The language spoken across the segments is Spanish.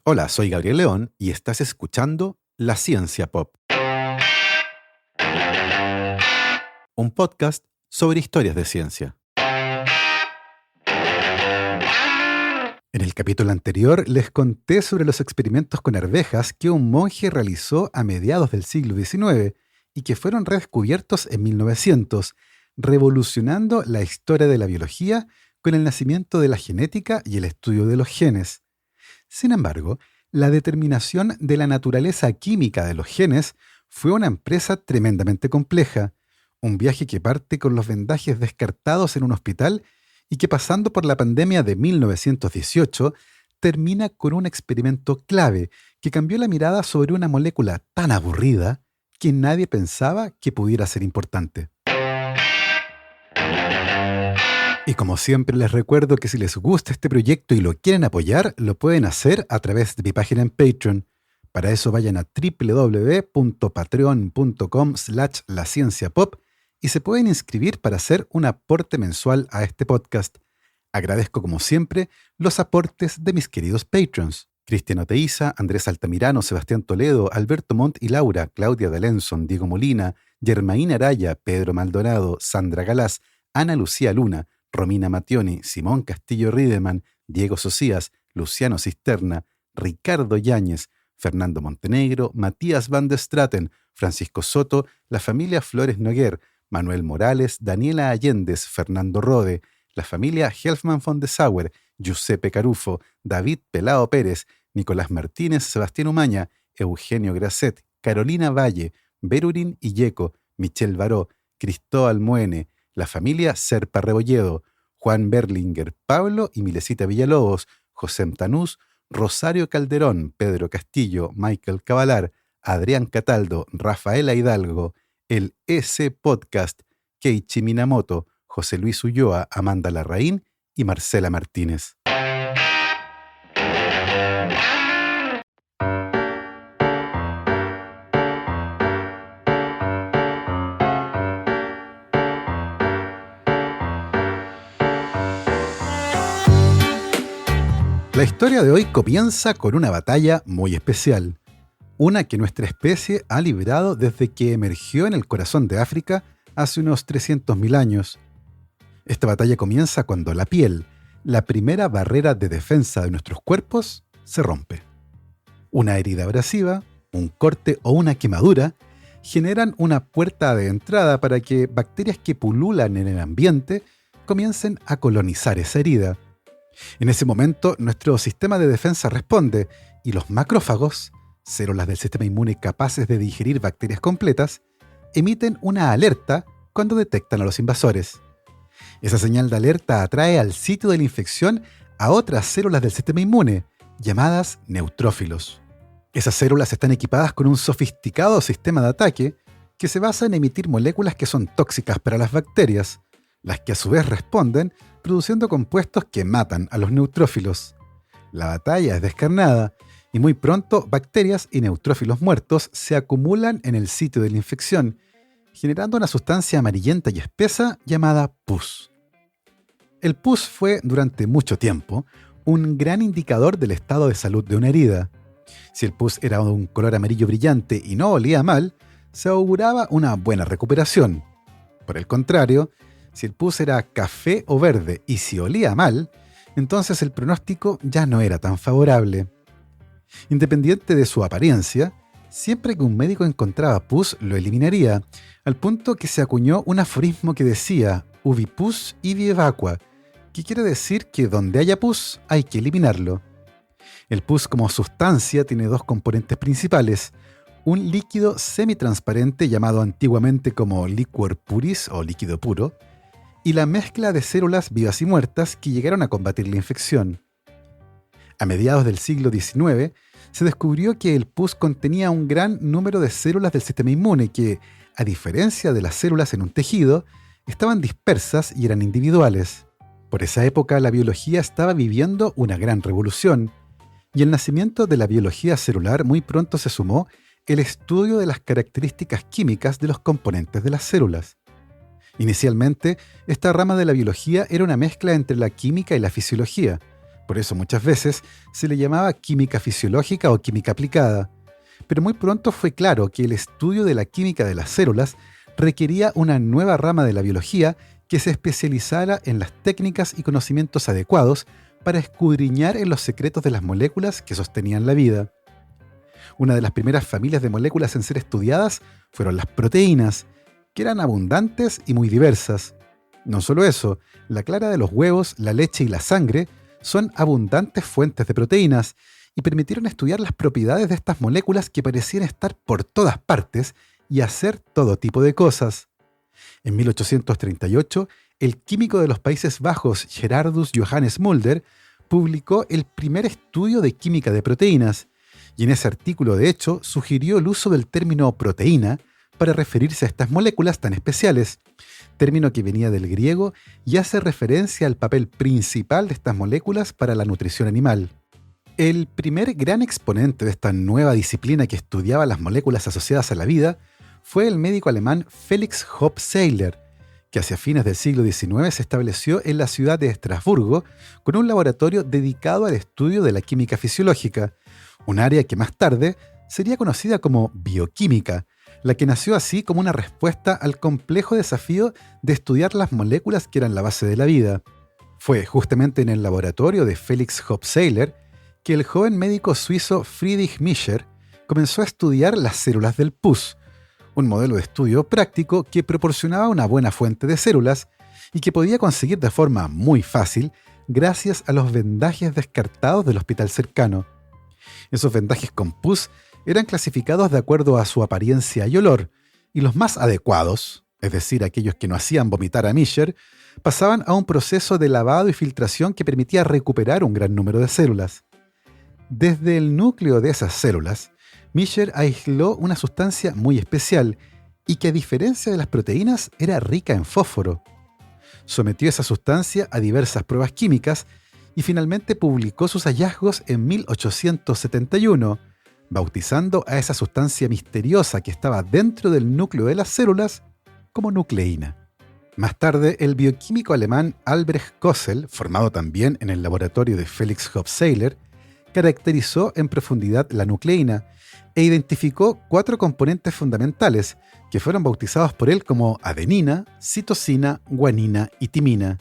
Hola, soy Gabriel León y estás escuchando La Ciencia Pop, un podcast sobre historias de ciencia. En el capítulo anterior les conté sobre los experimentos con arvejas que un monje realizó a mediados del siglo XIX y que fueron redescubiertos en 1900, revolucionando la historia de la biología con el nacimiento de la genética y el estudio de los genes. Sin embargo, la determinación de la naturaleza química de los genes fue una empresa tremendamente compleja, un viaje que parte con los vendajes descartados en un hospital y que, pasando por la pandemia de 1918, termina con un experimento clave que cambió la mirada sobre una molécula tan aburrida que nadie pensaba que pudiera ser importante. Y como siempre les recuerdo que si les gusta este proyecto y lo quieren apoyar, lo pueden hacer a través de mi página en Patreon. Para eso vayan a www.patreon.com/lascienciapop y se pueden inscribir para hacer un aporte mensual a este podcast. Agradezco como siempre los aportes de mis queridos Patrons: Cristiano Teiza, Andrés Altamirano, Sebastián Toledo, Alberto Montt y Laura, Claudia D'Alenson, Diego Molina, Germaína Araya, Pedro Maldonado, Sandra Galás, Ana Lucía Luna, Romina Mattioni, Simón Castillo Riedemann, Diego Socias, Luciano Cisterna, Ricardo Yáñez, Fernando Montenegro, Matías Van der Straten, Francisco Soto, la familia Flores Noguer, Manuel Morales, Daniela Allendez, Fernando Rode, la familia Helfman von de Sauer, Giuseppe Carufo, David Pelao Pérez, Nicolás Martínez, Sebastián Umaña, Eugenio Grasset, Carolina Valle, Berurín Illeco, Michelle Baró, Cristóbal Muene, la familia Serpa Rebolledo, Juan Berlinger, Pablo y Milesita Villalobos, José Tanús, Rosario Calderón, Pedro Castillo, Michael Cavalar, Adrián Cataldo, Rafaela Hidalgo, el EC Podcast, Keiichi Minamoto, José Luis Ulloa, Amanda Larraín y Marcela Martínez. La historia de hoy comienza con una batalla muy especial, una que nuestra especie ha librado desde que emergió en el corazón de África hace unos 300.000 años. Esta batalla comienza cuando la piel, la primera barrera de defensa de nuestros cuerpos, se rompe. Una herida abrasiva, un corte o una quemadura generan una puerta de entrada para que bacterias que pululan en el ambiente comiencen a colonizar esa herida. En ese momento, nuestro sistema de defensa responde y los macrófagos, células del sistema inmune capaces de digerir bacterias completas, emiten una alerta cuando detectan a los invasores. Esa señal de alerta atrae al sitio de la infección a otras células del sistema inmune, llamadas neutrófilos. Esas células están equipadas con un sofisticado sistema de ataque que se basa en emitir moléculas que son tóxicas para las bacterias, las que a su vez responden produciendo compuestos que matan a los neutrófilos. La batalla es descarnada y muy pronto bacterias y neutrófilos muertos se acumulan en el sitio de la infección, generando una sustancia amarillenta y espesa llamada pus. El pus fue, durante mucho tiempo, un gran indicador del estado de salud de una herida. Si el pus era de un color amarillo brillante y no olía mal, se auguraba una buena recuperación. Por el contrario, si el pus era café o verde y si olía mal, entonces el pronóstico ya no era tan favorable. Independiente de su apariencia, siempre que un médico encontraba pus lo eliminaría, al punto que se acuñó un aforismo que decía «Ubi pus ibi evacua», que quiere decir que donde haya pus hay que eliminarlo. El pus como sustancia tiene dos componentes principales: un líquido semitransparente llamado antiguamente como liquor puris o líquido puro, y la mezcla de células vivas y muertas que llegaron a combatir la infección. A mediados del siglo XIX, se descubrió que el pus contenía un gran número de células del sistema inmune que, a diferencia de las células en un tejido, estaban dispersas y eran individuales. Por esa época, la biología estaba viviendo una gran revolución, y el nacimiento de la biología celular muy pronto se sumó el estudio de las características químicas de los componentes de las células. Inicialmente, esta rama de la biología era una mezcla entre la química y la fisiología, Por eso muchas veces se le llamaba química fisiológica o química aplicada. Pero muy pronto fue claro que el estudio de la química de las células requería una nueva rama de la biología que se especializara en las técnicas y conocimientos adecuados para escudriñar en los secretos de las moléculas que sostenían la vida. Una de las primeras familias de moléculas en ser estudiadas fueron las proteínas, que eran abundantes y muy diversas. No solo eso, la clara de los huevos, la leche y la sangre son abundantes fuentes de proteínas y permitieron estudiar las propiedades de estas moléculas que parecían estar por todas partes y hacer todo tipo de cosas. En 1838, el químico de los Países Bajos Gerardus Johannes Mulder publicó el primer estudio de química de proteínas, y en ese artículo, de hecho, sugirió el uso del término proteína para referirse a estas moléculas tan especiales, término que venía del griego y hace referencia al papel principal de estas moléculas para la nutrición animal. El primer gran exponente de esta nueva disciplina que estudiaba las moléculas asociadas a la vida fue el médico alemán Felix Hoppe Seyler, que hacia fines del siglo XIX se estableció en la ciudad de Estrasburgo con un laboratorio dedicado al estudio de la química fisiológica, un área que más tarde sería conocida como bioquímica, la que nació así como una respuesta al complejo desafío de estudiar las moléculas que eran la base de la vida. Fue justamente en el laboratorio de Felix Hoppe Seyler que el joven médico suizo Friedrich Mischer comenzó a estudiar las células del pus, un modelo de estudio práctico que proporcionaba una buena fuente de células y que podía conseguir de forma muy fácil gracias a los vendajes descartados del hospital cercano. Esos vendajes con pus eran clasificados de acuerdo a su apariencia y olor, y los más adecuados, es decir, aquellos que no hacían vomitar a Mischer, pasaban a un proceso de lavado y filtración que permitía recuperar un gran número de células. Desde el núcleo de esas células, Mischer aisló una sustancia muy especial y que, a diferencia de las proteínas, era rica en fósforo. Sometió esa sustancia a diversas pruebas químicas y finalmente publicó sus hallazgos en 1871, bautizando a esa sustancia misteriosa que estaba dentro del núcleo de las células como nucleína. Más tarde, el bioquímico alemán Albrecht Kossel, formado también en el laboratorio de Felix Hoppe Seyler, caracterizó en profundidad la nucleína e identificó 4 componentes fundamentales que fueron bautizados por él como adenina, citosina, guanina y timina.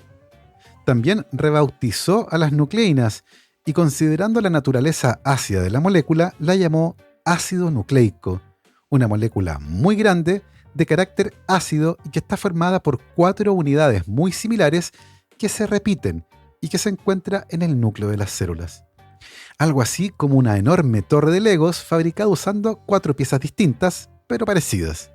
También rebautizó a las nucleínas y, considerando la naturaleza ácida de la molécula, la llamó ácido nucleico, una molécula muy grande de carácter ácido y que está formada por 4 unidades muy similares que se repiten y que se encuentra en el núcleo de las células. Algo así como una enorme torre de Legos fabricada usando 4 piezas distintas, pero parecidas.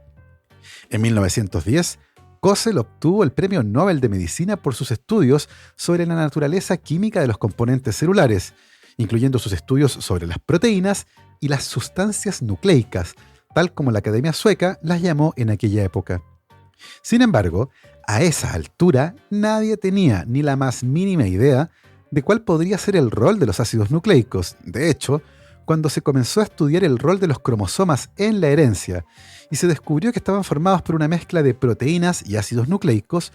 En 1910, Kossel obtuvo el Premio Nobel de Medicina por sus estudios sobre la naturaleza química de los componentes celulares, incluyendo sus estudios sobre las proteínas y las sustancias nucleicas, tal como la Academia Sueca las llamó en aquella época. Sin embargo, a esa altura nadie tenía ni la más mínima idea de cuál podría ser el rol de los ácidos nucleicos. De hecho, cuando se comenzó a estudiar el rol de los cromosomas en la herencia y se descubrió que estaban formados por una mezcla de proteínas y ácidos nucleicos,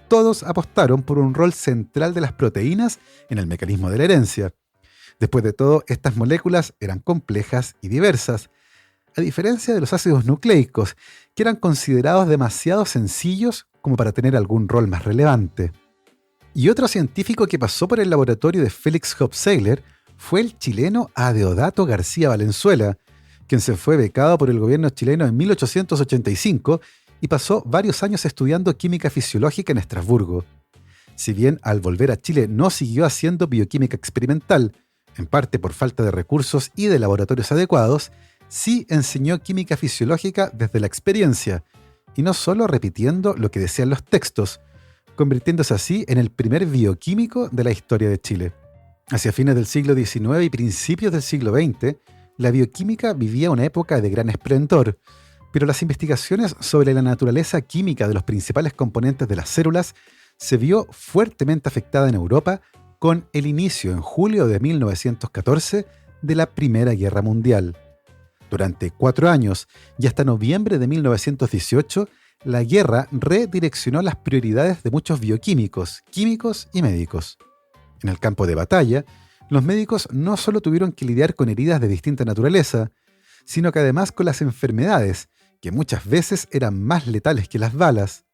todos apostaron por un rol central de las proteínas en el mecanismo de la herencia. Después de todo, estas moléculas eran complejas y diversas, a diferencia de los ácidos nucleicos, que eran considerados demasiado sencillos como para tener algún rol más relevante. Y otro científico que pasó por el laboratorio de Felix Hoppe Seyler fue el chileno Adeodato García Valenzuela, quien se fue becado por el gobierno chileno en 1885 y pasó varios años estudiando química fisiológica en Estrasburgo. Si bien al volver a Chile no siguió haciendo bioquímica experimental, en parte por falta de recursos y de laboratorios adecuados, sí enseñó química fisiológica desde la experiencia, y no solo repitiendo lo que decían los textos, convirtiéndose así en el primer bioquímico de la historia de Chile. Hacia fines del siglo XIX y principios del siglo XX, la bioquímica vivía una época de gran esplendor, pero las investigaciones sobre la naturaleza química de los principales componentes de las células se vio fuertemente afectada en Europa con el inicio en julio de 1914 de la Primera Guerra Mundial. Durante 4 años y hasta noviembre de 1918, la guerra redireccionó las prioridades de muchos bioquímicos, químicos y médicos. En el campo de batalla, los médicos no solo tuvieron que lidiar con heridas de distinta naturaleza, sino que además con las enfermedades, que muchas veces eran más letales que las balas.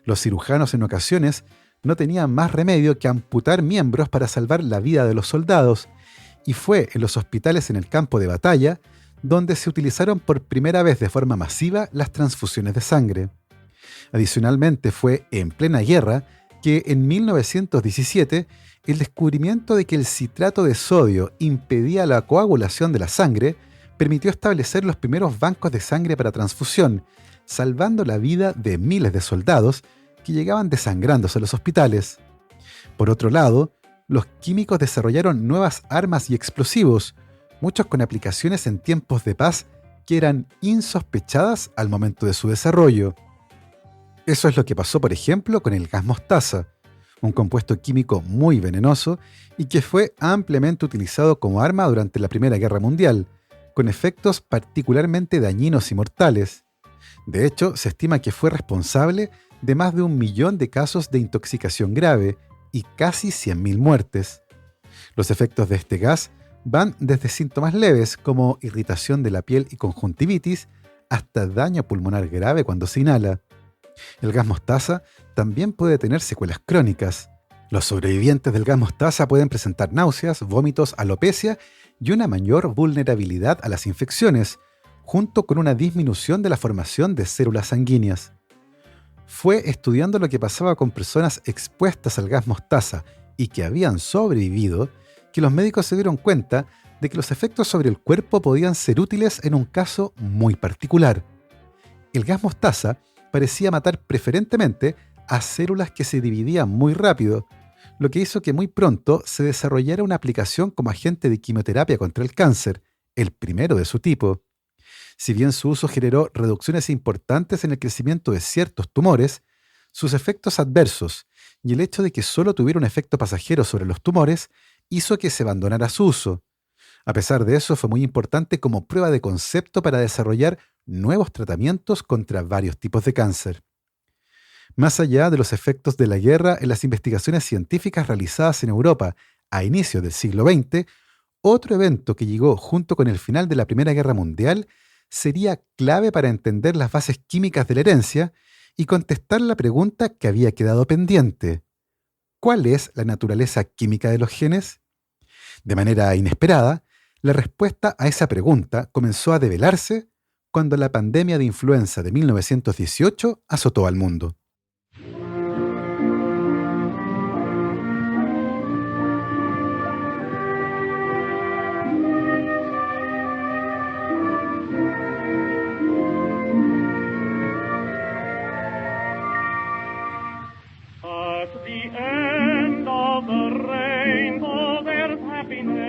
Los cirujanos en ocasiones no tenían más remedio que amputar miembros para salvar la vida de los soldados, y fue en los hospitales en el campo de batalla donde se utilizaron por primera vez de forma masiva las transfusiones de sangre. Adicionalmente, fue en plena guerra que en 1917 el descubrimiento de que el citrato de sodio impedía la coagulación de la sangre permitió establecer los primeros bancos de sangre para transfusión, salvando la vida de miles de soldados que llegaban desangrándose a los hospitales. Por otro lado, los químicos desarrollaron nuevas armas y explosivos, muchos con aplicaciones en tiempos de paz que eran insospechadas al momento de su desarrollo. Eso es lo que pasó, por ejemplo, con el gas mostaza, un compuesto químico muy venenoso y que fue ampliamente utilizado como arma durante la Primera Guerra Mundial, con efectos particularmente dañinos y mortales. De hecho, se estima que fue responsable de más de 1 millón de casos de intoxicación grave y casi 100.000 muertes. Los efectos de este gas van desde síntomas leves como irritación de la piel y conjuntivitis hasta daño pulmonar grave cuando se inhala. El gas mostaza también puede tener secuelas crónicas. Los sobrevivientes del gas mostaza pueden presentar náuseas, vómitos, alopecia y una mayor vulnerabilidad a las infecciones, junto con una disminución de la formación de células sanguíneas. Fue estudiando lo que pasaba con personas expuestas al gas mostaza y que habían sobrevivido que los médicos se dieron cuenta de que los efectos sobre el cuerpo podían ser útiles en un caso muy particular. El gas mostaza parecía matar preferentemente a células que se dividían muy rápido, lo que hizo que muy pronto se desarrollara una aplicación como agente de quimioterapia contra el cáncer, el primero de su tipo. Si bien su uso generó reducciones importantes en el crecimiento de ciertos tumores, sus efectos adversos y el hecho de que solo tuviera un efecto pasajero sobre los tumores hizo que se abandonara su uso. A pesar de eso, fue muy importante como prueba de concepto para desarrollar nuevos tratamientos contra varios tipos de cáncer. Más allá de los efectos de la guerra en las investigaciones científicas realizadas en Europa a inicios del siglo XX, otro evento que llegó junto con el final de la Primera Guerra Mundial sería clave para entender las bases químicas de la herencia y contestar la pregunta que había quedado pendiente. ¿Cuál es la naturaleza química de los genes? De manera inesperada, la respuesta a esa pregunta comenzó a develarse cuando la pandemia de influenza de 1918 azotó al mundo. At the end of the rainbow there's happiness,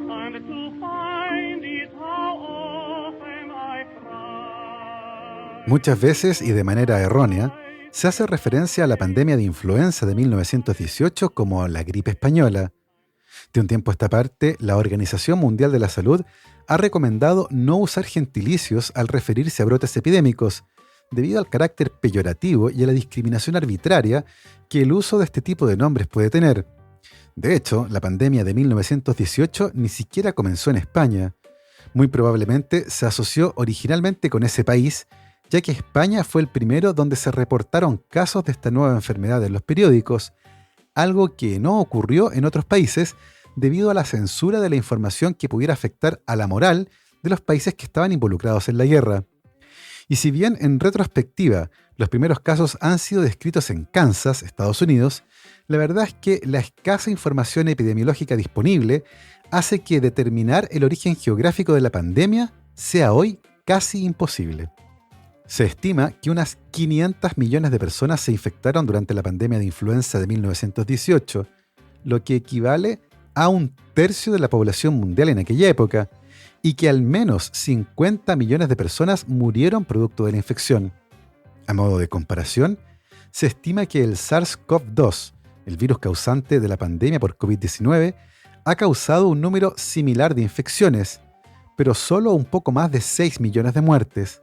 and to find it how often I cry. Muchas veces y de manera errónea, se hace referencia a la pandemia de influenza de 1918 como la gripe española. De un tiempo a esta parte, la Organización Mundial de la Salud ha recomendado no usar gentilicios al referirse a brotes epidémicos, debido al carácter peyorativo y a la discriminación arbitraria que el uso de este tipo de nombres puede tener. De hecho, la pandemia de 1918 ni siquiera comenzó en España. Muy probablemente se asoció originalmente con ese país, ya que España fue el primero donde se reportaron casos de esta nueva enfermedad en los periódicos, algo que no ocurrió en otros países debido a la censura de la información que pudiera afectar a la moral de los países que estaban involucrados en la guerra. Y si bien en retrospectiva los primeros casos han sido descritos en Kansas, Estados Unidos, la verdad es que la escasa información epidemiológica disponible hace que determinar el origen geográfico de la pandemia sea hoy casi imposible. Se estima que unas 500 millones de personas se infectaron durante la pandemia de influenza de 1918, lo que equivale a 1/3 de la población mundial en aquella época, y que al menos 50 millones de personas murieron producto de la infección. A modo de comparación, se estima que el SARS-CoV-2, el virus causante de la pandemia por COVID-19, ha causado un número similar de infecciones, pero solo un poco más de 6 millones de muertes.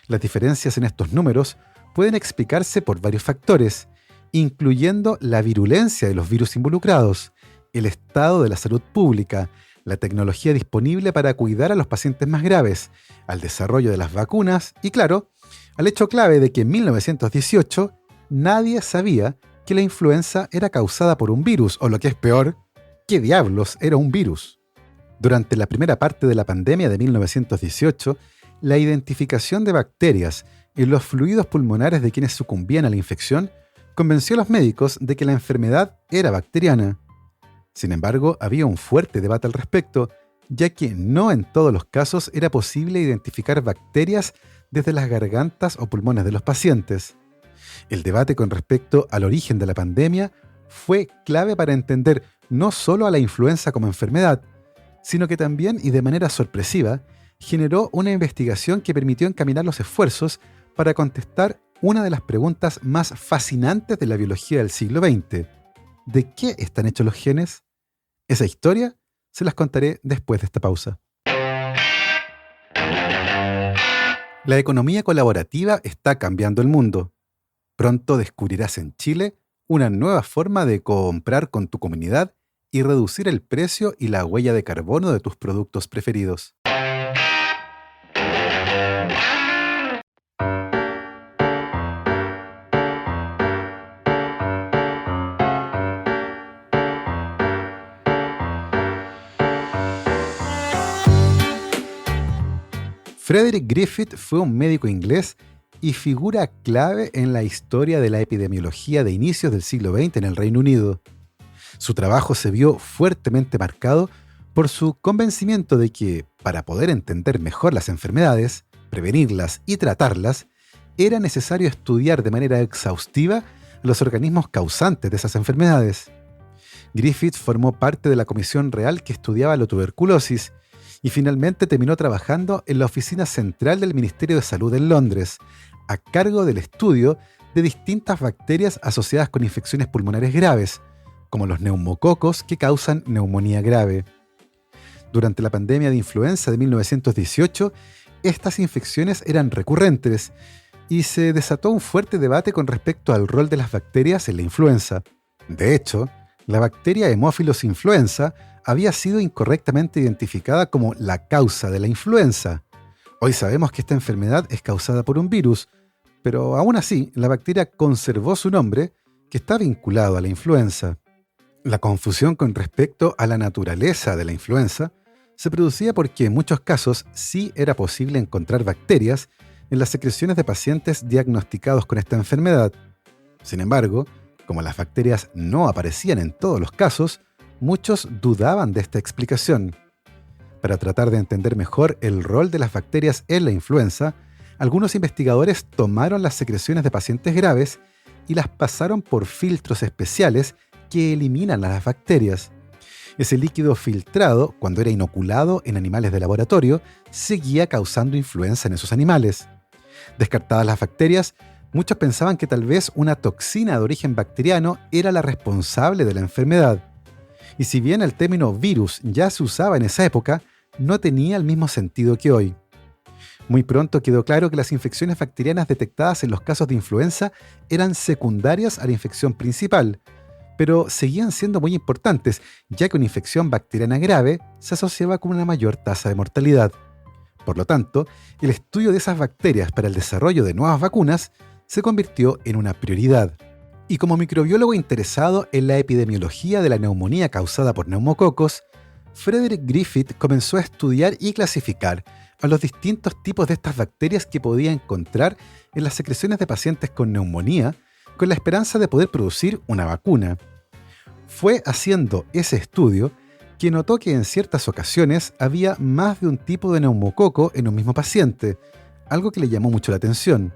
Las diferencias en estos números pueden explicarse por varios factores, incluyendo la virulencia de los virus involucrados, el estado de la salud pública, la tecnología disponible para cuidar a los pacientes más graves, al desarrollo de las vacunas y, claro, al hecho clave de que en 1918 nadie sabía que la influenza era causada por un virus, o lo que es peor, ¿qué diablos era un virus? Durante la primera parte de la pandemia de 1918, la identificación de bacterias en los fluidos pulmonares de quienes sucumbían a la infección convenció a los médicos de que la enfermedad era bacteriana. Sin embargo, había un fuerte debate al respecto, ya que no en todos los casos era posible identificar bacterias desde las gargantas o pulmones de los pacientes. El debate con respecto al origen de la pandemia fue clave para entender no solo a la influenza como enfermedad, sino que también, y de manera sorpresiva, generó una investigación que permitió encaminar los esfuerzos para contestar una de las preguntas más fascinantes de la biología del siglo XX. ¿De qué están hechos los genes? Esa historia se las contaré después de esta pausa. La economía colaborativa está cambiando el mundo. Pronto descubrirás en Chile una nueva forma de comprar con tu comunidad y reducir el precio y la huella de carbono de tus productos preferidos. Frederick Griffith fue un médico inglés y figura clave en la historia de la epidemiología de inicios del siglo XX en el Reino Unido. Su trabajo se vio fuertemente marcado por su convencimiento de que, para poder entender mejor las enfermedades, prevenirlas y tratarlas, era necesario estudiar de manera exhaustiva los organismos causantes de esas enfermedades. Griffith formó parte de la comisión real que estudiaba la tuberculosis y finalmente terminó trabajando en la oficina central del Ministerio de Salud en Londres, a cargo del estudio de distintas bacterias asociadas con infecciones pulmonares graves, como los neumococos que causan neumonía grave. Durante la pandemia de influenza de 1918, estas infecciones eran recurrentes y se desató un fuerte debate con respecto al rol de las bacterias en la influenza. De hecho, la bacteria Haemophilus influenza había sido incorrectamente identificada como la causa de la influenza. Hoy sabemos que esta enfermedad es causada por un virus, pero aún así la bacteria conservó su nombre, que está vinculado a la influenza. La confusión con respecto a la naturaleza de la influenza se producía porque en muchos casos sí era posible encontrar bacterias en las secreciones de pacientes diagnosticados con esta enfermedad. Sin embargo, como las bacterias no aparecían en todos los casos, muchos dudaban de esta explicación. Para tratar de entender mejor el rol de las bacterias en la influenza, algunos investigadores tomaron las secreciones de pacientes graves y las pasaron por filtros especiales que eliminan a las bacterias. Ese líquido filtrado, cuando era inoculado en animales de laboratorio, seguía causando influenza en esos animales. Descartadas las bacterias, muchos pensaban que tal vez una toxina de origen bacteriano era la responsable de la enfermedad. Y si bien el término virus ya se usaba en esa época, no tenía el mismo sentido que hoy. Muy pronto quedó claro que las infecciones bacterianas detectadas en los casos de influenza eran secundarias a la infección principal, pero seguían siendo muy importantes, ya que una infección bacteriana grave se asociaba con una mayor tasa de mortalidad. Por lo tanto, el estudio de esas bacterias para el desarrollo de nuevas vacunas se convirtió en una prioridad. Y como microbiólogo interesado en la epidemiología de la neumonía causada por neumococos, Frederick Griffith comenzó a estudiar y clasificar a los distintos tipos de estas bacterias que podía encontrar en las secreciones de pacientes con neumonía, con la esperanza de poder producir una vacuna. Fue haciendo ese estudio que notó que en ciertas ocasiones había más de un tipo de neumococo en un mismo paciente, algo que le llamó mucho la atención.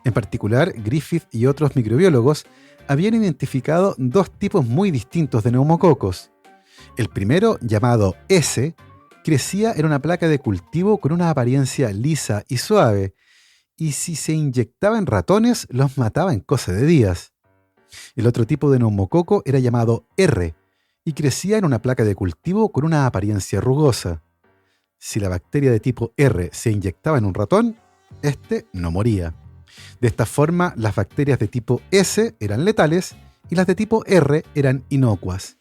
En particular, Griffith y otros microbiólogos habían identificado dos tipos muy distintos de neumococos. El primero, llamado S, crecía en una placa de cultivo con una apariencia lisa y suave, y si se inyectaba en ratones, los mataba en cosa de días. El otro tipo de neumococo era llamado R, y crecía en una placa de cultivo con una apariencia rugosa. Si la bacteria de tipo R se inyectaba en un ratón, este no moría. De esta forma, las bacterias de tipo S eran letales y las de tipo R eran inocuas.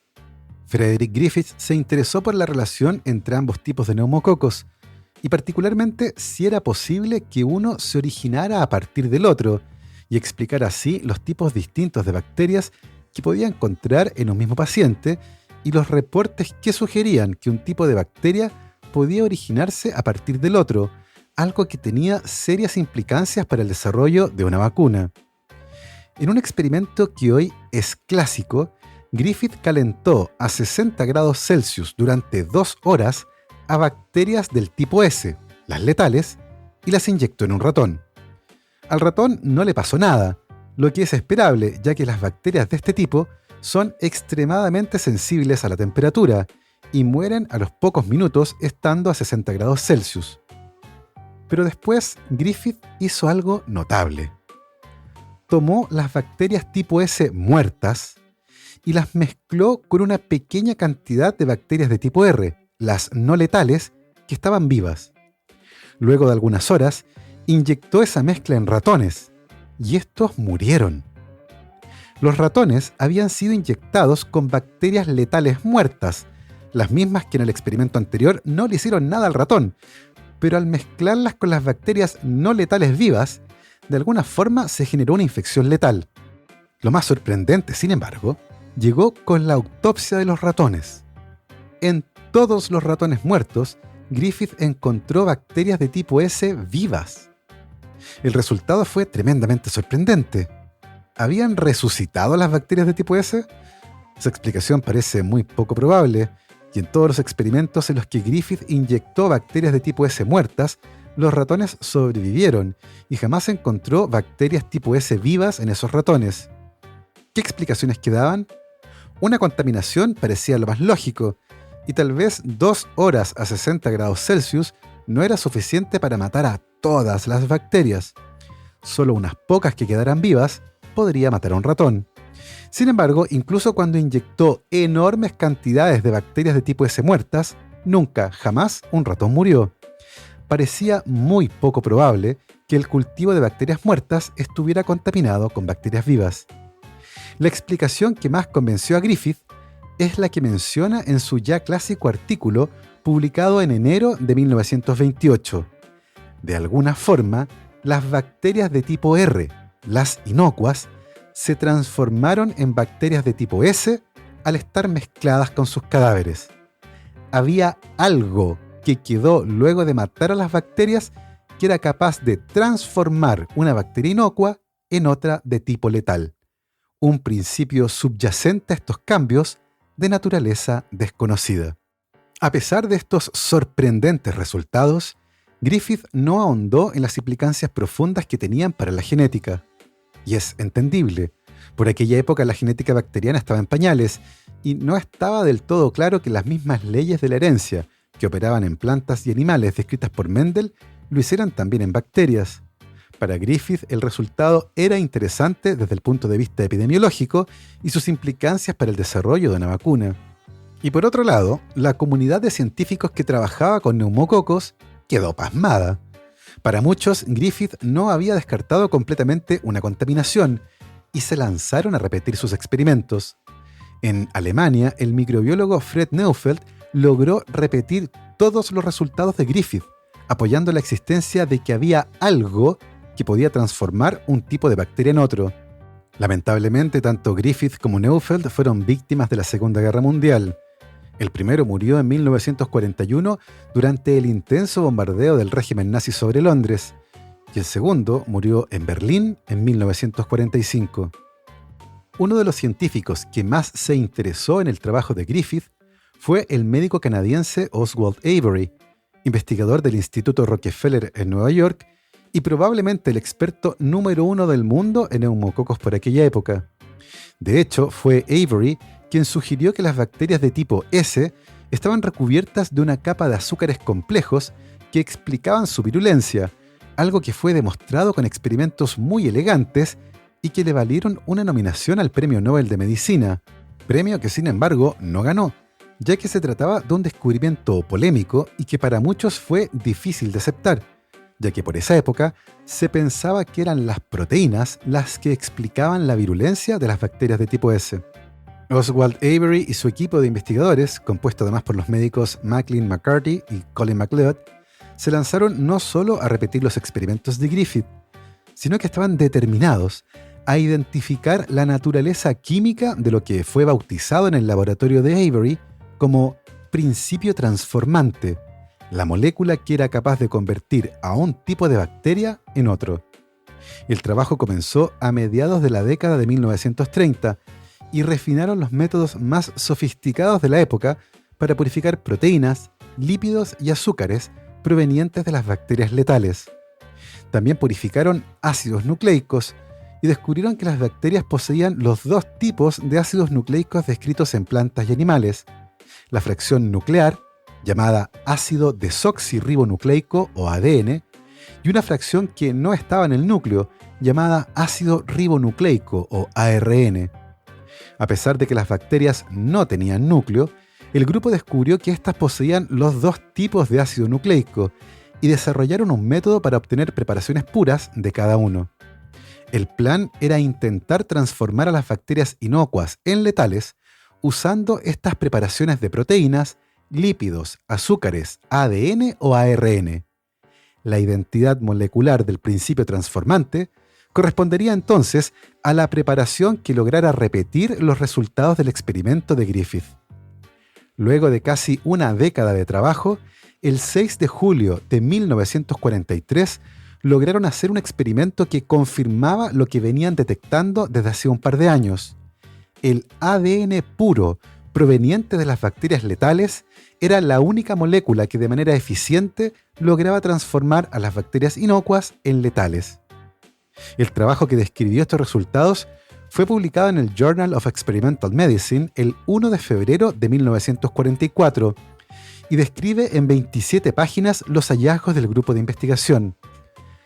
Frederick Griffith se interesó por la relación entre ambos tipos de neumococos y particularmente si era posible que uno se originara a partir del otro y explicar así los tipos distintos de bacterias que podía encontrar en un mismo paciente y los reportes que sugerían que un tipo de bacteria podía originarse a partir del otro, algo que tenía serias implicancias para el desarrollo de una vacuna. En un experimento que hoy es clásico, Griffith calentó a 60 grados Celsius durante 2 horas a bacterias del tipo S, las letales, y las inyectó en un ratón. Al ratón no le pasó nada, lo que es esperable ya que las bacterias de este tipo son extremadamente sensibles a la temperatura y mueren a los pocos minutos estando a 60 grados Celsius. Pero después Griffith hizo algo notable. Tomó las bacterias tipo S muertas y las mezcló con una pequeña cantidad de bacterias de tipo R, las no letales, que estaban vivas. Luego de algunas horas, inyectó esa mezcla en ratones, y estos murieron. Los ratones habían sido inyectados con bacterias letales muertas, las mismas que en el experimento anterior no le hicieron nada al ratón, pero al mezclarlas con las bacterias no letales vivas, de alguna forma se generó una infección letal. Lo más sorprendente, sin embargo, llegó con la autopsia de los ratones. En todos los ratones muertos, Griffith encontró bacterias de tipo S vivas. El resultado fue tremendamente sorprendente. ¿Habían resucitado las bacterias de tipo S? Esa explicación parece muy poco probable, y en todos los experimentos en los que Griffith inyectó bacterias de tipo S muertas, los ratones sobrevivieron y jamás encontró bacterias tipo S vivas en esos ratones. ¿Qué explicaciones quedaban? Una contaminación parecía lo más lógico, y tal vez 2 horas a 60 grados Celsius no era suficiente para matar a todas las bacterias. Solo unas pocas que quedaran vivas podría matar a un ratón. Sin embargo, incluso cuando inyectó enormes cantidades de bacterias de tipo S muertas, nunca, jamás un ratón murió. Parecía muy poco probable que el cultivo de bacterias muertas estuviera contaminado con bacterias vivas. La explicación que más convenció a Griffith es la que menciona en su ya clásico artículo publicado en enero de 1928. De alguna forma, las bacterias de tipo R, las inocuas, se transformaron en bacterias de tipo S al estar mezcladas con sus cadáveres. Había algo que quedó luego de matar a las bacterias que era capaz de transformar una bacteria inocua en otra de tipo letal. Un principio subyacente a estos cambios de naturaleza desconocida. A pesar de estos sorprendentes resultados, Griffith no ahondó en las implicancias profundas que tenían para la genética. Y es entendible. Por aquella época la genética bacteriana estaba en pañales y no estaba del todo claro que las mismas leyes de la herencia que operaban en plantas y animales descritas por Mendel lo hicieran también en bacterias. Para Griffith el resultado era interesante desde el punto de vista epidemiológico y sus implicancias para el desarrollo de una vacuna. Y por otro lado, la comunidad de científicos que trabajaba con neumococos quedó pasmada. Para muchos, Griffith no había descartado completamente una contaminación y se lanzaron a repetir sus experimentos. En Alemania, el microbiólogo Fred Neufeld logró repetir todos los resultados de Griffith, apoyando la existencia de que había algo que podía transformar un tipo de bacteria en otro. Lamentablemente, tanto Griffith como Neufeld fueron víctimas de la Segunda Guerra Mundial. El primero murió en 1941 durante el intenso bombardeo del régimen nazi sobre Londres, y el segundo murió en Berlín en 1945. Uno de los científicos que más se interesó en el trabajo de Griffith fue el médico canadiense Oswald Avery, investigador del Instituto Rockefeller en Nueva York y probablemente el experto número 1 del mundo en neumococos por aquella época. De hecho, fue Avery quien sugirió que las bacterias de tipo S estaban recubiertas de una capa de azúcares complejos que explicaban su virulencia, algo que fue demostrado con experimentos muy elegantes y que le valieron una nominación al Premio Nobel de Medicina, premio que sin embargo no ganó, ya que se trataba de un descubrimiento polémico y que para muchos fue difícil de aceptar. ya que por esa época se pensaba que eran las proteínas las que explicaban la virulencia de las bacterias de tipo S. Oswald Avery y su equipo de investigadores, compuesto además por los médicos Maclean McCarthy y Colin MacLeod, se lanzaron no solo a repetir los experimentos de Griffith, sino que estaban determinados a identificar la naturaleza química de lo que fue bautizado en el laboratorio de Avery como principio transformante, la molécula que era capaz de convertir a un tipo de bacteria en otro. El trabajo comenzó a mediados de la década de 1930 y refinaron los métodos más sofisticados de la época para purificar proteínas, lípidos y azúcares provenientes de las bacterias letales. También purificaron ácidos nucleicos y descubrieron que las bacterias poseían los dos tipos de ácidos nucleicos descritos en plantas y animales: la fracción nuclear, llamada ácido desoxirribonucleico o ADN, y una fracción que no estaba en el núcleo, llamada ácido ribonucleico o ARN. A pesar de que las bacterias no tenían núcleo, el grupo descubrió que éstas poseían los dos tipos de ácido nucleico y desarrollaron un método para obtener preparaciones puras de cada uno. El plan era intentar transformar a las bacterias inocuas en letales usando estas preparaciones de proteínas, lípidos, azúcares, ADN o ARN. La identidad molecular del principio transformante correspondería entonces a la preparación que lograra repetir los resultados del experimento de Griffith. Luego de casi una década de trabajo, el 6 de julio de 1943 lograron hacer un experimento que confirmaba lo que venían detectando desde hace un par de años. El ADN puro proveniente de las bacterias letales era la única molécula que de manera eficiente lograba transformar a las bacterias inocuas en letales. El trabajo que describió estos resultados fue publicado en el Journal of Experimental Medicine el 1 de febrero de 1944 y describe en 27 páginas los hallazgos del grupo de investigación.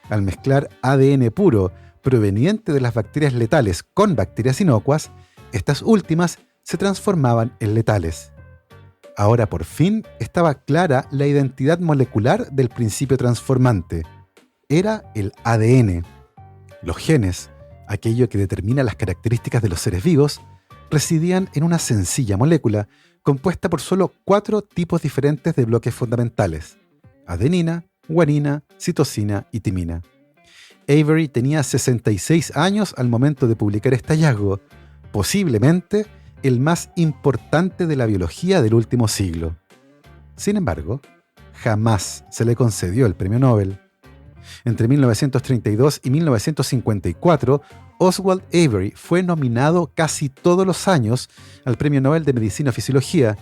Al mezclar ADN puro proveniente de las bacterias letales con bacterias inocuas, estas últimas se transformaban en letales. Ahora por fin estaba clara la identidad molecular del principio transformante. Era el ADN. Los genes, aquello que determina las características de los seres vivos, residían en una sencilla molécula compuesta por solo 4 tipos diferentes de bloques fundamentales: adenina, guanina, citosina y timina. Avery tenía 66 años al momento de publicar este hallazgo, posiblemente el más importante de la biología del último siglo. Sin embargo, jamás se le concedió el premio Nobel. Entre 1932 y 1954, Oswald Avery fue nominado casi todos los años al Premio Nobel de Medicina o Fisiología,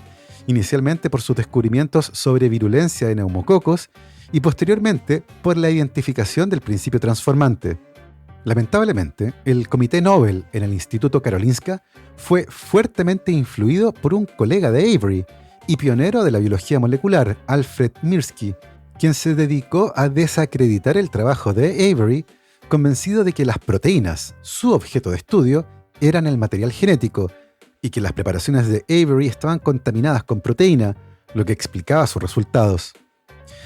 inicialmente por sus descubrimientos sobre virulencia de neumococos y posteriormente por la identificación del principio transformante. Lamentablemente, el Comité Nobel en el Instituto Karolinska fue fuertemente influido por un colega de Avery y pionero de la biología molecular, Alfred Mirsky, quien se dedicó a desacreditar el trabajo de Avery, convencido de que las proteínas, su objeto de estudio, eran el material genético y que las preparaciones de Avery estaban contaminadas con proteína, lo que explicaba sus resultados.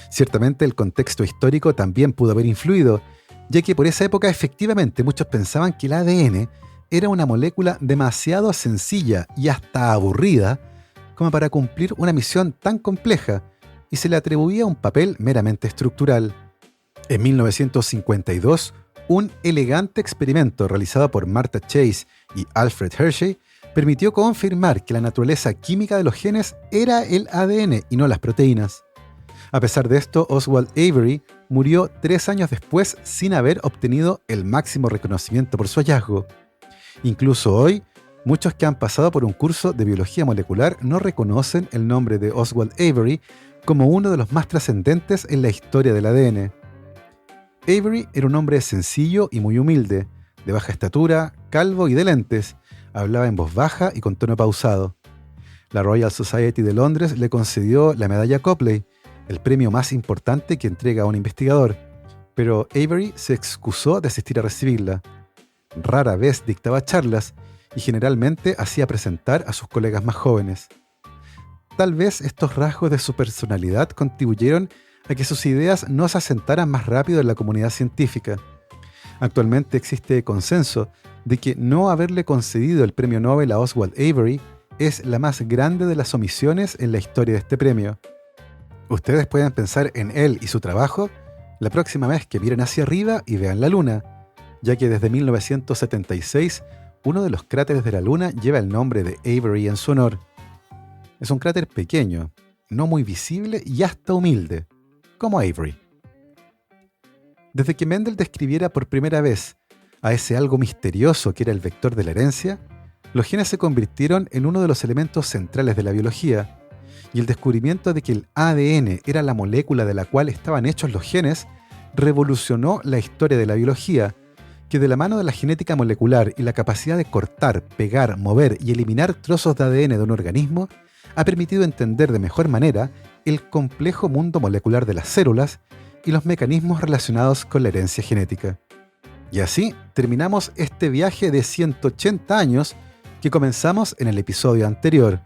Ciertamente el contexto histórico también pudo haber influido, ya que por esa época efectivamente muchos pensaban que el ADN era una molécula demasiado sencilla y hasta aburrida como para cumplir una misión tan compleja, y se le atribuía un papel meramente estructural. En 1952, un elegante experimento realizado por Martha Chase y Alfred Hershey permitió confirmar que la naturaleza química de los genes era el ADN y no las proteínas. A pesar de esto, Oswald Avery murió 3 años después sin haber obtenido el máximo reconocimiento por su hallazgo. Incluso hoy, muchos que han pasado por un curso de biología molecular no reconocen el nombre de Oswald Avery como uno de los más trascendentes en la historia del ADN. Avery era un hombre sencillo y muy humilde, de baja estatura, calvo y de lentes. Hablaba en voz baja y con tono pausado. La Royal Society de Londres le concedió la medalla Copley, el premio más importante que entrega a un investigador, pero Avery se excusó de asistir a recibirla. Rara vez dictaba charlas y generalmente hacía presentar a sus colegas más jóvenes. Tal vez estos rasgos de su personalidad contribuyeron a que sus ideas no se asentaran más rápido en la comunidad científica. Actualmente existe consenso de que no haberle concedido el premio Nobel a Oswald Avery es la más grande de las omisiones en la historia de este premio. Ustedes pueden pensar en él y su trabajo la próxima vez que miren hacia arriba y vean la Luna, ya que desde 1976 uno de los cráteres de la Luna lleva el nombre de Avery en su honor. Es un cráter pequeño, no muy visible y hasta humilde, como Avery. Desde que Mendel describiera por primera vez a ese algo misterioso que era el vector de la herencia, los genes se convirtieron en uno de los elementos centrales de la biología, y el descubrimiento de que el ADN era la molécula de la cual estaban hechos los genes revolucionó la historia de la biología, que de la mano de la genética molecular y la capacidad de cortar, pegar, mover y eliminar trozos de ADN de un organismo, ha permitido entender de mejor manera el complejo mundo molecular de las células y los mecanismos relacionados con la herencia genética. Y así terminamos este viaje de 180 años que comenzamos en el episodio anterior.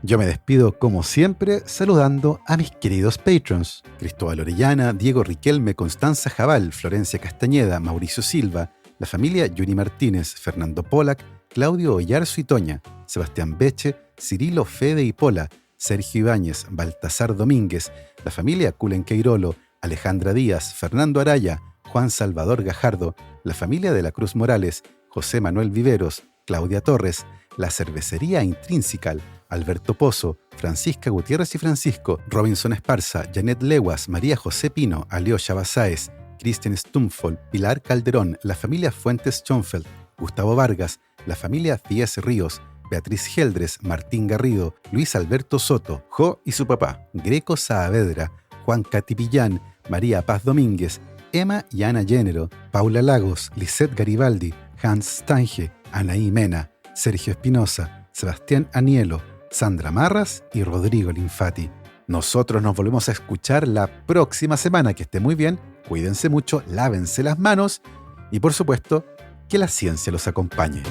Yo me despido como siempre saludando a mis queridos patrons: Cristóbal Orellana, Diego Riquelme, Constanza Jabal, Florencia Castañeda, Mauricio Silva, la familia Yuri Martínez, Fernando Pollack, Claudio Oyarzo y Toña, Sebastián Beche, Cirilo Fede y Pola, Sergio Ibáñez, Baltasar Domínguez, la familia Culenqueirolo, Alejandra Díaz, Fernando Araya, Juan Salvador Gajardo, la familia de la Cruz Morales, José Manuel Viveros, Claudia Torres, la Cervecería Intrínsecal, Alberto Pozo, Francisca Gutiérrez y Francisco, Robinson Esparza, Janet Leguas, María José Pino, Alyosha Basáez, Cristian Stumfold, Pilar Calderón, la familia Fuentes Schonfeld, Gustavo Vargas, la familia Díaz Ríos, Beatriz Geldres, Martín Garrido, Luis Alberto Soto, Jo y su papá, Greco Saavedra, Juan Catipillán, María Paz Domínguez, Emma y Ana Género, Paula Lagos, Lisette Garibaldi, Hans Stange, Anaí Mena, Sergio Espinosa, Sebastián Anielo, Sandra Marras y Rodrigo Linfati. Nosotros nos volvemos a escuchar la próxima semana. Que esté muy bien, cuídense mucho, lávense las manos y por supuesto, que la ciencia los acompañe.